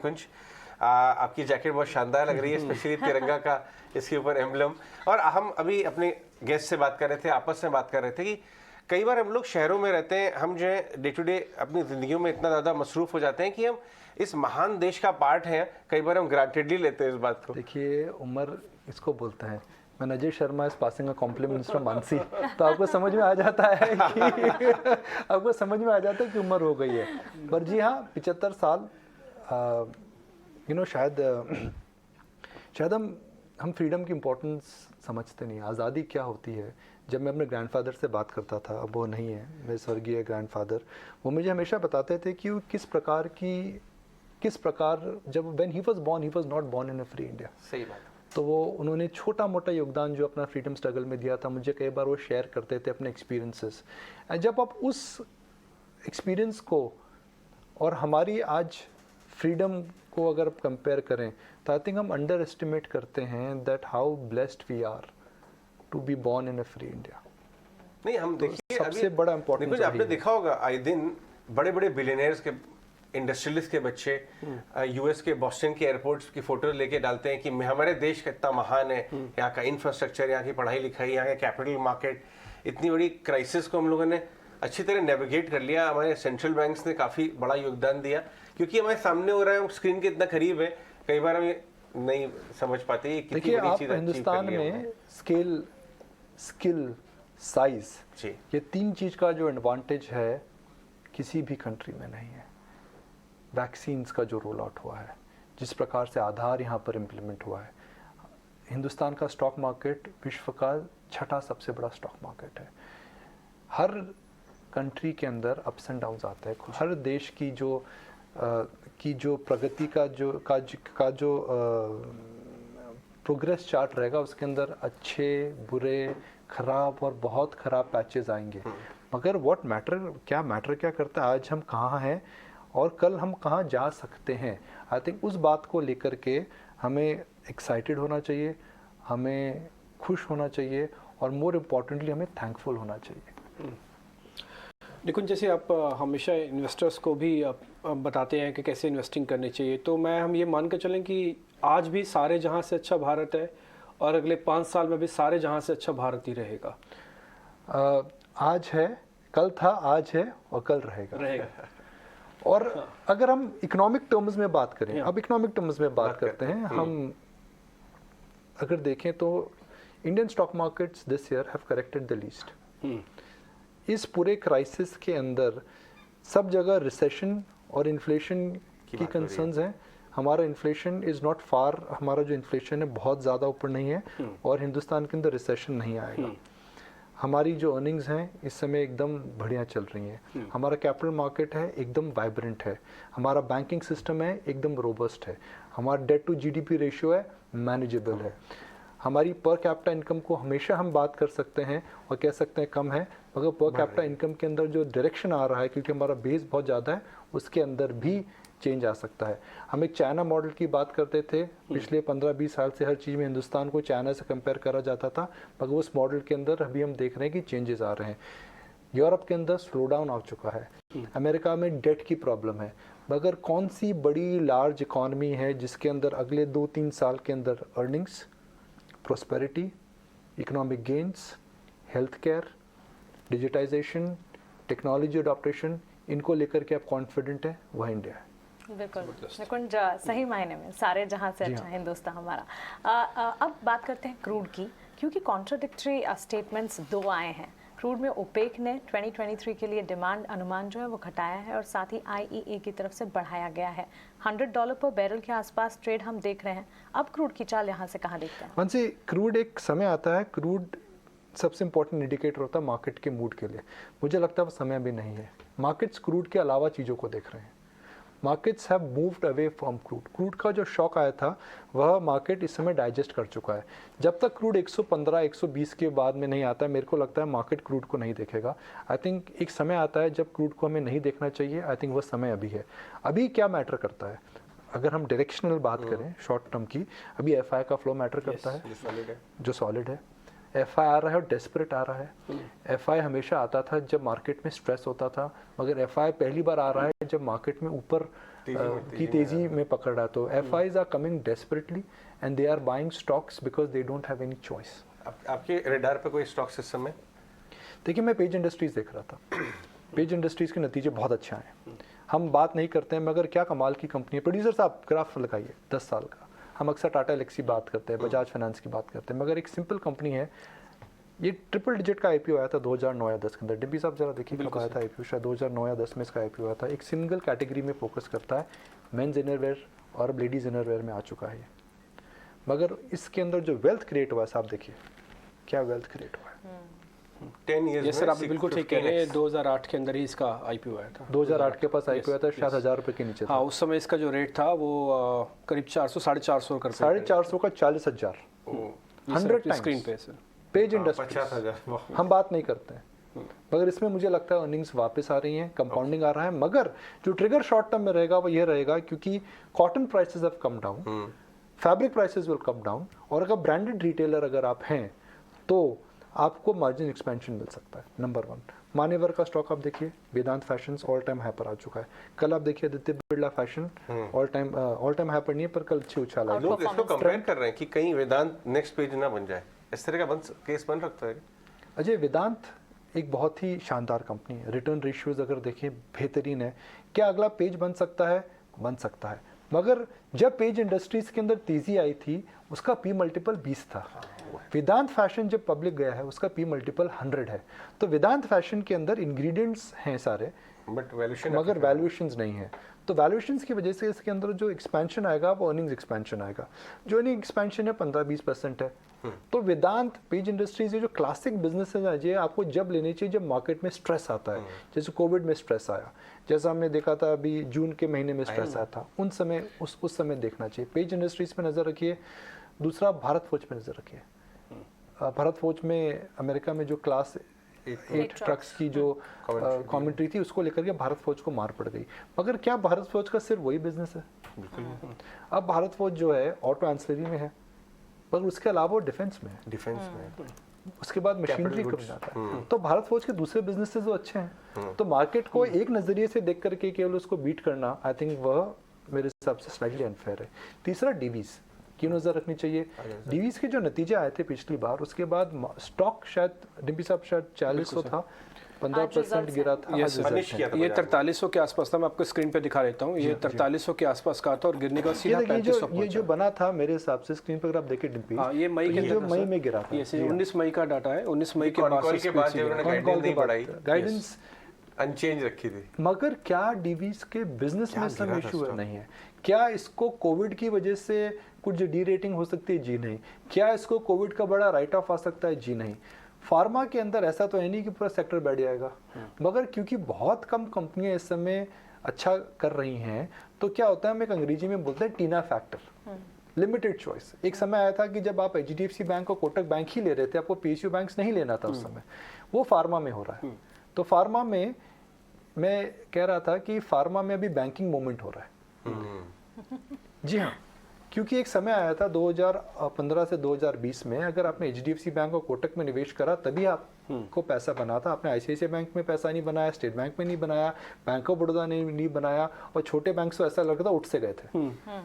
कुछ आपकी जैकेट बहुत शानदार लग रही है, स्पेशली तिरंगा का इसके ऊपर एम्बलम। और हम अभी अपने गेस्ट से बात कर रहे थे, आपस में बात कर रहे थे कि कई बार हम लोग शहरों में रहते हैं, हम जो है डे टू डे अपनी ज़िंदगियों में इतना ज़्यादा मसरूफ़ हो जाते हैं कि हम इस महान देश का पार्ट हैं, कई बार हम ग्रांटेडली लेते हैं इस बात को। देखिए उम्र इसको बोलते हैं, मैं Ajay Sharma is passing a compliments from Mansi, तो आपको समझ में आ जाता है कि आपको समझ में आ जाता है कि उम्र हो गई है। पर जी हाँ, 75 साल शायद हम फ्रीडम की इम्पोर्टेंस समझते नहीं। आज़ादी क्या होती है, जब मैं अपने ग्रैंडफादर से बात करता था, अब वो नहीं है, मेरे स्वर्गीय ग्रैंडफादर, वो मुझे हमेशा बताते थे कि वो किस प्रकार जब when he was not born in a free India. सही बात। तो वो उन्होंने छोटा मोटा योगदान जो अपना फ्रीडम स्ट्रगल में दिया था, मुझे कई बार वो शेयर करते थे अपने एक्सपीरियंसेस। जब आप उस एक्सपीरियंस को और हमारी आज फ्रीडम को अगर आप कंपेयर करें, तो आई थिंक हम अंडर एस्टिमेट करते हैं that how blessed we are to be born in a free India. नहीं, हम देखिए सबसे बड़ा इम्पोर्टेंट आपने देखा होगा आए दिन बड़े बड़े बिलियनर्स के, इंडस्ट्रियलिस्ट के बच्चे यूएस के बॉस्टन के एयरपोर्ट्स की फोटो लेके डालते हैं कि हमारे देश कितना महान है, यहाँ का इंफ्रास्ट्रक्चर, यहाँ की पढ़ाई लिखाई, यहाँ का कैपिटल मार्केट। इतनी बड़ी क्राइसिस को हम लोगों ने अच्छी तरह नेविगेट कर लिया। हमारे सेंट्रल बैंक्स ने काफ़ी बड़ा योगदान दिया, क्योंकि हमारे सामने हो रहा है, स्क्रीन के इतना करीब है, कई बार हम नहीं समझ पाते। देखिए आप हिंदुस्तान में स्किल, साइज, ये तीन चीज़ का जो एडवांटेज है किसी भी कंट्री में नहीं है। वैक्सीन्स का जो रोल आउट हुआ है, जिस प्रकार से आधार यहाँ पर इम्प्लीमेंट हुआ है, हिंदुस्तान का स्टॉक मार्केट विश्व का छठा सबसे बड़ा स्टॉक मार्केट है। हर कंट्री के अंदर अप्स एंड डाउन्स आते हैं। हर देश की जो प्रगति का जो प्रोग्रेस चार्ट रहेगा, उसके अंदर अच्छे, बुरे, खराब और बहुत खराब पैचेस आएंगे। मगर क्या करता है, आज हम कहाँ हैं और कल हम कहाँ जा सकते हैं। आई थिंक उस बात को लेकर के हमें एक्साइटेड होना चाहिए, हमें खुश होना चाहिए और मोर इम्पोर्टेंटली हमें थैंकफुल होना चाहिए। निकुंज, जैसे आप हमेशा इन्वेस्टर्स को भी बताते हैं कि कैसे इन्वेस्टिंग करनी चाहिए, तो हम ये मान कर चलें कि आज भी सारे जहां से अच्छा भारत है और अगले 5 साल में भी सारे जहां से अच्छा भारत ही रहेगा। आज है, कल था, आज है और कल रहेगा। और अगर हम इकोनॉमिक टर्म्स में बात करें, अब इकोनॉमिक टर्म्स में बात करते हैं, हम अगर देखें तो Indian stock markets this year have corrected the least. इस पूरे क्राइसिस के अंदर सब जगह रिसेशन और इन्फ्लेशन की कंसर्न्स हैं। हमारा इन्फ्लेशन इज़ नॉट फार, हमारा जो इन्फ्लेशन है बहुत ज़्यादा ऊपर नहीं है और हिंदुस्तान के अंदर रिसेशन नहीं आएगा। हमारी जो अर्निंग्स हैं इस समय एकदम बढ़िया चल रही हैं। हमारा कैपिटल मार्केट है एकदम वाइब्रेंट है, हमारा बैंकिंग सिस्टम है एकदम रोबस्ट है, हमारा डेट टू जीडीपी रेशियो है मैनेजेबल है। हमारी पर कैपिटा इनकम को हमेशा हम बात कर सकते हैं और कह सकते हैं कम है, मगर पर कैपिटा इनकम के अंदर जो डायरेक्शन आ रहा है, क्योंकि हमारा बेस बहुत ज़्यादा है, उसके अंदर भी चेंज आ सकता है। हम एक चाइना मॉडल की बात करते थे, पिछले 15-20 साल से हर चीज़ में हिंदुस्तान को चाइना से कंपेयर करा जाता था, मगर उस मॉडल के अंदर अभी हम देख रहे हैं कि चेंजेस आ रहे हैं। यूरोप के अंदर स्लो डाउन आ चुका है, अमेरिका में डेट की प्रॉब्लम है, मगर कौन सी बड़ी लार्ज इकॉनमी है जिसके अंदर अगले 2-3 साल के अंदर earnings, prosperity, economic gains, health care, digitization, technology adoption, इनको लेकर के आप कॉन्फिडेंट है, वह इंडिया है। बिल्कुल निकुंज, सही मायने में सारे जहां से अच्छा हिंदुस्तान हमारा। अब बात करते हैं क्रूड की, क्योंकि कॉन्ट्राडिक्टरी स्टेटमेंट्स दो आए हैं। क्रूड में ओपेक ने 2023 के लिए डिमांड अनुमान जो है वो घटाया है और साथ ही IEA की तरफ से बढ़ाया गया है। $100 पर बैरल के आसपास ट्रेड हम देख रहे हैं। अब क्रूड की चाल यहाँ से कहाँ देखते हैं? वैसे क्रूड एक समय आता है, क्रूड सबसे इंपॉर्टेंट इंडिकेटर होता है मार्केट के मूड के लिए। मुझे लगता है वो समय भी नहीं है। मार्केट्स क्रूड के अलावा चीज़ों को देख रहे हैं। Markets have moved away from crude. Crude का जो शॉक आया था वह मार्केट इस समय डाइजेस्ट कर चुका है। जब तक क्रूड 115-120 के बाद में नहीं आता है, मेरे को लगता है मार्केट क्रूड को नहीं देखेगा। आई थिंक एक समय आता है जब क्रूड को हमें नहीं देखना चाहिए। आई थिंक वह समय अभी है। अभी क्या मैटर करता है, अगर हम डायरेक्शनल बात करें शॉर्ट टर्म की, अभी FI का फ्लो मैटर करता है, जो सॉलिड है। FI आ रहा है और डेस्परेट आ रहा है। FI हमेशा आता था जब मार्केट में स्ट्रेस होता था, मगर FI पहली बार आ रहा है जब मार्केट में ऊपर की तेजी में पकड़ रहा है। तो FIs are coming desperately and they are buying stocks because they don't have any choice. आपके रेडार पे कोई स्टॉक सिस्टम है? देखिए, मैं पेज इंडस्ट्रीज देख रहा था। पेज इंडस्ट्रीज के नतीजे बहुत अच्छे आए। हम बात नहीं करते हैं मगर क्या कमाल की कंपनी है। प्रोड्यूसर साहब ग्राफ लगाइए 10 साल का। हम अक्सर टाटा एलेक्सी बात करते हैं, बजाज फाइनेंस की बात करते हैं, मगर एक सिंपल कंपनी है। ये ट्रिपल डिजिट का IPO आया था 2009 या 10 के अंदर। डिम्पी साहब जरा देखिए कब आया था IPO, शायद 2009 या 10 में इसका IPO आया था। एक सिंगल कैटेगरी में फोकस करता है, मेंस इनरवेयर और लेडीज इनरवेयर में आ चुका है ये। मगर इसके अंदर जो वेल्थ क्रिएट हुआ है, साहब देखिए क्या वेल्थ क्रिएट हुआ है। 10 years ये में सर आप बिल्कुल ठीक कह रहे हैं। 15x। 2008 के अंदर ही इसका IPO आया था। 2008 के पास IPO आया था, शायद 1000 रुपए के नीचे था। हाँ, उस समय इसका जो रेट था वो करीब 400 450 कर 450 का 40,000, 100 स्क्रीन टाइम्स। पे सर। पेज 50,000। इंडस्ट्री हम बात नहीं करते हैं, मगर इसमें मुझे लगता है अर्निंग्स वापस आ रही हैं, कंपाउंडिंग आ रहा है। मगर जो ट्रिगर शॉर्ट टर्म में रहेगा वो ये रहेगा, क्योंकि cotton prices have come down, fabric prices will come down, और अगर ब्रांडेड रिटेलर अगर आप हैं तो आपको मार्जिन एक्सपेंशन मिल सकता है। नंबर 1 मान्यवर का स्टॉक आप देखिए, वेदांत फैशंस ऑल टाइम हाई पर आ चुका है। कल आप देखिए Aditya Birla fashion all time high पर नहीं है, पर कल अच्छी उछाल आई। लोग इसको कंपेयर कर रहे हैं कि कहीं वेदांत नेक्स्ट पेज ना बन जाए, इस तरह का केस बन सकता है। अजय, वेदांत एक बहुत ही शानदार कंपनी है। रिटर्न रेशियोज अगर देखें बेहतरीन है। क्या अगला पेज बन सकता है? बन सकता है। मगर जब पेज इंडस्ट्रीज के अंदर तेजी आई थी उसका P मल्टीपल 20 था। वेदांत फैशन जब पब्लिक गया है उसका P मल्टीपल 100 है। तो वेदांत फैशन के अंदर इंग्रेडिएंट्स हैं सारे, बट वैल्यूएशन मगर वैल्यूएशंस नहीं है। तो वैल्यूएशंस की वजह से इसके अंदर जो एक्सपेंशन आएगा वो अर्निंग्स एक्सपेंशन आएगा। जो अर्निंग एक्सपेंशन है 15-20% है। तो वेदांत, पेज इंडस्ट्रीज, ये जो क्लासिक बिजनेसेस हैं ये आपको जब लेने चाहिए जब मार्केट में स्ट्रेस आता है। जैसे कोविड में स्ट्रेस आया, जैसा हमने देखा था अभी जून के महीने में स्ट्रेस आया था, उन समय उस समय देखना चाहिए। पेज इंडस्ट्रीज पे नजर रखिए। दूसरा भारत फोर्ज पे नजर रखिए। भारत फोर्ज में अमेरिका में जो क्लास 8 ट्रक्स की जो कमेंट्री थी उसको लेकर के भारत फौज को मार पड़ गई। मगर क्या भारत फौज का सिर्फ वही बिजनेस है? अब भारत फौज जो है ऑटो एंसिलरी में है, पर उसके अलावा डिफेंस में है। डिफेंस में उसके बाद मशीनरी को जाता है। तो भारत फौज के दूसरे बिजनेसेस जो अच्छे हैं, तो मार्केट को एक नजरिए से देख करके केवल उसको बीट करना, आई थिंक वह मेरे हिसाब से स्लाइटली अनफेयर है। तीसरा डीवीज की नजर रखनी चाहिए। डीवीज के जो नतीजे आए थे पिछली बार, उसके बाद स्टॉक शायद डिम्पी साहब शायद 40 था, 15% गिरा था। ये 4300 के आसपास था। मैं आपको स्क्रीन पे दिखा देता हूँ। ये 4300 के आसपास का था और गिरने का सीधा 3500 ये जो बना था मेरे हिसाब से स्क्रीन पर अगर आप देखिए डिम्पी, ये मई के जो मई में गिरा था। ये 19 मई का डाटा है। 19 मई के बाद गाइडेंस नहीं बढ़ाई, गाइडेंस अनचेंज रखी थी। मगर क्या डीवीज के बिजनेस में सम इशू नहीं है? क्या इसको कोविड की वजह से कुछ डी रेटिंग हो सकती है? जी नहीं। क्या इसको कोविड का बड़ा राइट ऑफ आ सकता है? जी नहीं। फार्मा के अंदर ऐसा तो है नहीं कि पूरा सेक्टर बैठ जाएगा, मगर क्योंकि बहुत कम कंपनियां इस समय अच्छा कर रही हैं, तो क्या होता है, हम एक अंग्रेजी में बोलते हैं टीना फैक्टर, लिमिटेड चॉइस। एक समय आया था कि जब आप HDFC बैंक और कोटक बैंक ही ले रहे थे, आपको PSU बैंक्स नहीं लेना था उस समय। वो फार्मा में हो रहा है। तो फार्मा में मैं कह रहा था कि फार्मा में अभी बैंकिंग मोमेंट हो रहा है। जी हाँ, क्योंकि एक समय आया था 2015 से 2020 में, अगर आपने HDFC बैंक और कोटक में निवेश करा तभी आपको पैसा बना था। आपने ICICI बैंक में पैसा नहीं बनाया, स्टेट बैंक में नहीं बनाया, बैंक ऑफ बड़ौदा ने नहीं बनाया, और छोटे बैंक से ऐसा लग रहा था उठ से गए थे।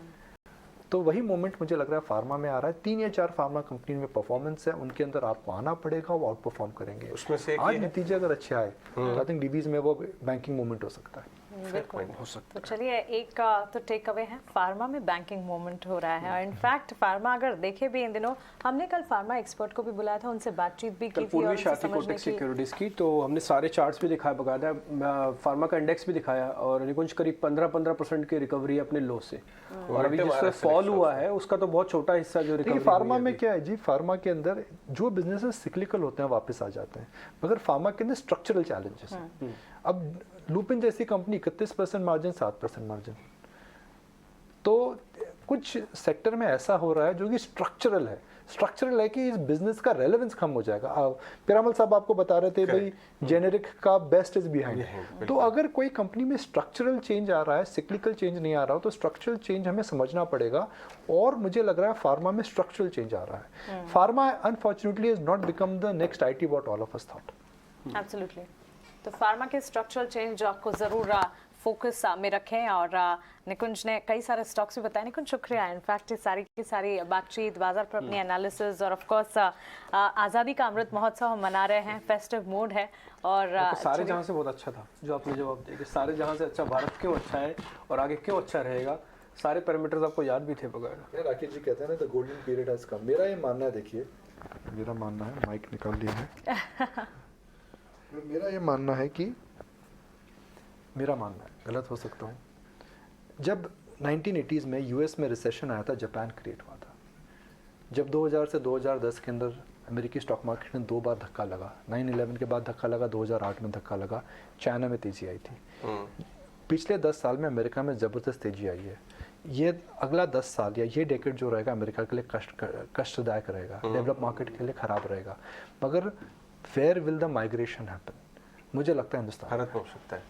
तो वही मोमेंट मुझे लग रहा है फार्मा में आ रहा है। 3 या 4 फार्मा कंपनी में परफॉर्मेंस है, उनके अंदर आपको आना पड़ेगा, वो आउट परफॉर्म करेंगे। उसमें से आज नतीजे अगर अच्छे आए तो आई थिंक डीवीज में वो बैंकिंग मोमेंट हो सकता है। बिल्कुल हो सकता है। तो चलिए, एक तो टेक अवे है, फार्मा में बैंकिंग मोमेंट हो रहा है। और इनफैक्ट फार्मा अगर देखे भी इन दिनों, हमने कल फार्मा एक्सपर्ट को भी बुलाया था, उनसे बातचीत भी की थी और शाती कोटक सिक्योरिटीज की, तो हमने सारे चार्ट्स भी दिखाया, बकायदा फार्मा का इंडेक्स भी दिखाया, और निकुंज करीब 15% की रिकवरी अपने लो से। और अभी जिसका फॉल हुआ है उसका तो बहुत छोटा हिस्सा जो रिकवरी। फार्मा में क्या है जी, फार्मा के अंदर जो बिजनेसेस सिक्लिकल होते हैं वापस आ जाते हैं, मगर फार्मा के अंदर स्ट्रक्चरल चैलेंजेस हैं। अब लुपिन जैसी कंपनी 31% मार्जिन, 7% मार्जिन, तो कुछ सेक्टर में ऐसा हो रहा है जो कि स्ट्रक्चरल है। स्ट्रक्चरल है कि इस बिजनेस का रेलेवेंस कम हो जाएगा। पिरामल साहब आपको बता रहे थे भाई जेनेरिक का बेस्ट इज बिहाइंड। तो अगर कोई कंपनी में स्ट्रक्चरल चेंज आ रहा है, सिक्लिकल चेंज नहीं आ रहा हो, तो स्ट्रक्चरल चेंज हमें समझना पड़ेगा। और मुझे लग रहा है फार्मा में स्ट्रक्चरल चेंज आ रहा है। Pharma unfortunately is not become the next IT what all of us thought. Absolutely. तो फार्मा के स्ट्रक्चरल चेंज जो आपको जरूर फोकस में रखें। और निकुंज ने कई सारे स्टॉक्स भी बताए। निकुंज शुक्रिया, इनफैक्ट ये सारी की सारी बातचीत, बाजार पर अपनी एनालिसिस, और ऑफ कोर्स आज़ादी का अमृत महोत्सव हम मना रहे हैं, फेस्टिव मूड है। और सारे जहां से बहुत अच्छा था जो आपने जवाब दिया कि सारे जहां से अच्छा भारत क्यों अच्छा है और आगे क्यों अच्छा रहेगा, सारे पैरामीटर्स आपको याद भी थे बगैर। राकेश जी कहते हैं ना the golden period has come. मेरा ये मानना है, देखिए मेरा मानना है, माइक निकाल लिया है। मेरा ये मानना है कि मेरा मानना है, गलत हो सकता हूँ, जब 1980s में यूएस में रिसेशन आया था, जापान क्रिएट हुआ था। जब 2000 से 2010 के अंदर अमेरिकी स्टॉक मार्केट में 2 बार धक्का लगा, 9/11 के बाद धक्का लगा, 2008 में धक्का लगा, चाइना में तेजी आई थी। पिछले 10 साल में अमेरिका में ज़बरदस्त तेजी आई है। ये अगला 10 साल या ये डेकेड जो रहेगा अमेरिका के लिए कष्टदायक रहेगा, डेवलप मार्केट के लिए ख़राब रहेगा। मगर where will the migration happen? मुझे लगता है हिंदुस्तान भारत में हो सकता है।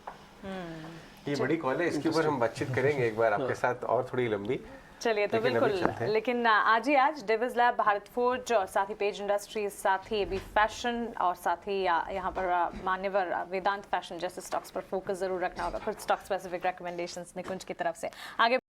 ये बड़ी कॉल है, इसके ऊपर हम बातचीत करेंगे एक बार आपके साथ, और थोड़ी लंबी। चलिए तो लेकिन अभी बिल्कुल, चलते हैं। लेकिन आज ही आज डिविज लैब, भारत फोर्ज और साथ ही पेज इंडस्ट्रीज, साथ ही एबी फैशन और साथ ही यहाँ पर मान्यवर वेदांत फैशन जैसे स्टॉक्स पर फोकस जरूर रखना होगा। कुछ स्टॉक स्पेसिफिक रिकमेंडेशंस निकुंज की तरफ से आगे